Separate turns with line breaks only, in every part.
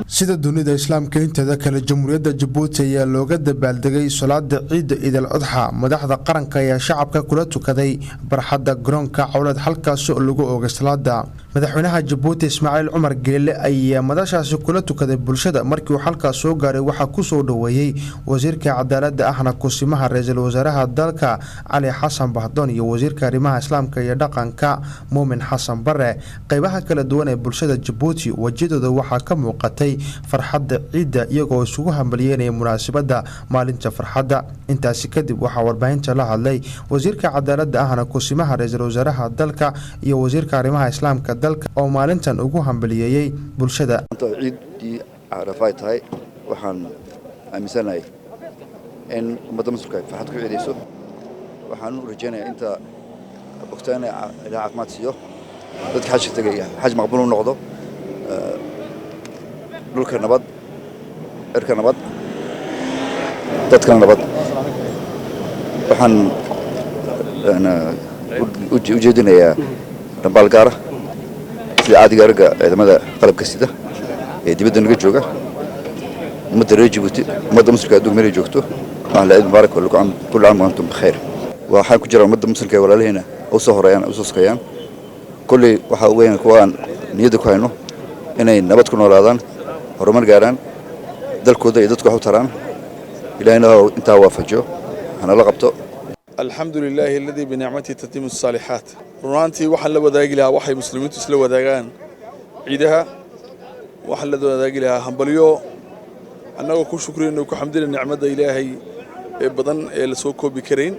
sida dunida islaamka inteeda kale jamhuuriyadda Djibouti ayaa looga dabaaldegay salaada ciid Eid al-Adha madaxda qaranka ayaa shacabka kula tukaday barxadda garoonka Cawlad halkaas oo lagu oogay salaada madaxweynaha Djibouti Ismaaciil Cumar Geele ayaa madashaasi kula tukaday bulshada markii uu halkaas soo gaaray waxa ku soo dhaweeyay wasiirka cadaaladda ahna kusimaha ra'iisul wasaaraha dalka Ali Xasan Bahdoon iyo wasiirka arrimaha islaamka iyo dhaqanka Muumin Xasan Bare qaybaha kala duwan ee bulshada Djibouti wajidooda waxa ka muuqatay farxadda ciida iyagoo isugu hambalyeynaya munaasabada maalinta farxadda intaasi kadib waxa warbaahinta la hadlay wasiirka cadaaladda ahna kusimaha ra'iisul wasaaraha dalka iyo wasiirka arrimaha islaamka dalka oo maalintan ugu hambalyeeyay bulshada
ciidii Arafat tahay waxaan aaminsanahay in ummadda Muslimka ay farxad ku ciidayso waxaan u rajaynayaa inta bogtaana ila caafimaad siiyo dadka xaj tagay xaj maqbuul noqdo dhulka nabad erka nabad dadka nabad waxaan u jeedinayaa dambaal gaar ah sida caadiga aragga ciidamada qalabka sida ee dibadda naga jooga ummadda reer Djibouti ummadda Muslimka adduunka meel joogto waxaan la ciid mubaarak oo kullu caam wa antum bikhair waxaan ku jira ummadda Muslimka ee walaalahayna oo soo horeeyaan oo soo skayaan kulli waxa weeyaan kuwaan niyada ku hayno inay nabad ku noolaadaan horumar gaaraan dalkooda iyo dadku wax u taraan ilaahayna inta waafajiyo hana la qabto
alxamdulillahi alladhi bi ni'matihi tatimu as-salihat runtii waxa la wadaagi lahaa waxay muslimiintu isla wadaagaan ciidaha waxa la wadaagi lahaa hambalyo annagu ku shukrayno ku xamdina nicmada ilaahay ee badan ee la soo koobi kareen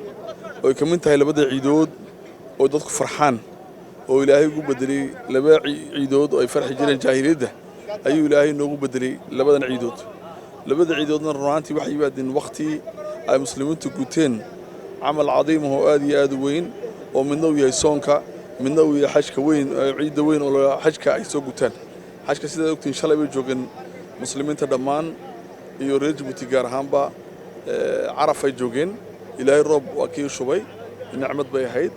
oo ay kamid tahay labada ciidood oo dadku farxaan oo ilaahay ugu bedelay laba ciidood oo ay farxi jireen jaahiliyada ayuu ilaahay noogu bedelay labadan ciidood labada ciidoodna runtii waxay yimaadeen waqti ay muslimiintu guteen amal cadiim oo aad iyo aad weyn oo midna uu yahay soonka midna uu yahay xajka weyn ciidda weyn oo xajka ay soo gutaan xajka sida ogtiin shalay bay joogeen muslimiinta dhammaan iyo reer Djibouti gaar ahaanba caraf ay joogeen ilaahay roob waa kii shubay nicmad bay ahayd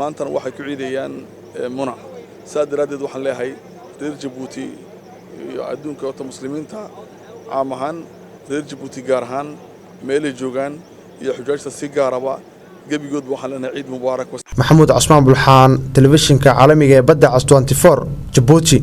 maantana waxay ku ciidayaan muna saadaradeed waxaan leeyahay reer Djibouti iyo adduunka oo muslimiinta caam ahaan reer Djibouti gaar ahaan meel ay joogaan iyo xujaajta si gaaraba gabigood waxaan leenahay ciid mubaarak
maxamuud Casmaan Bulxaan telefishinka caalamiga ee badda 24 Djibouti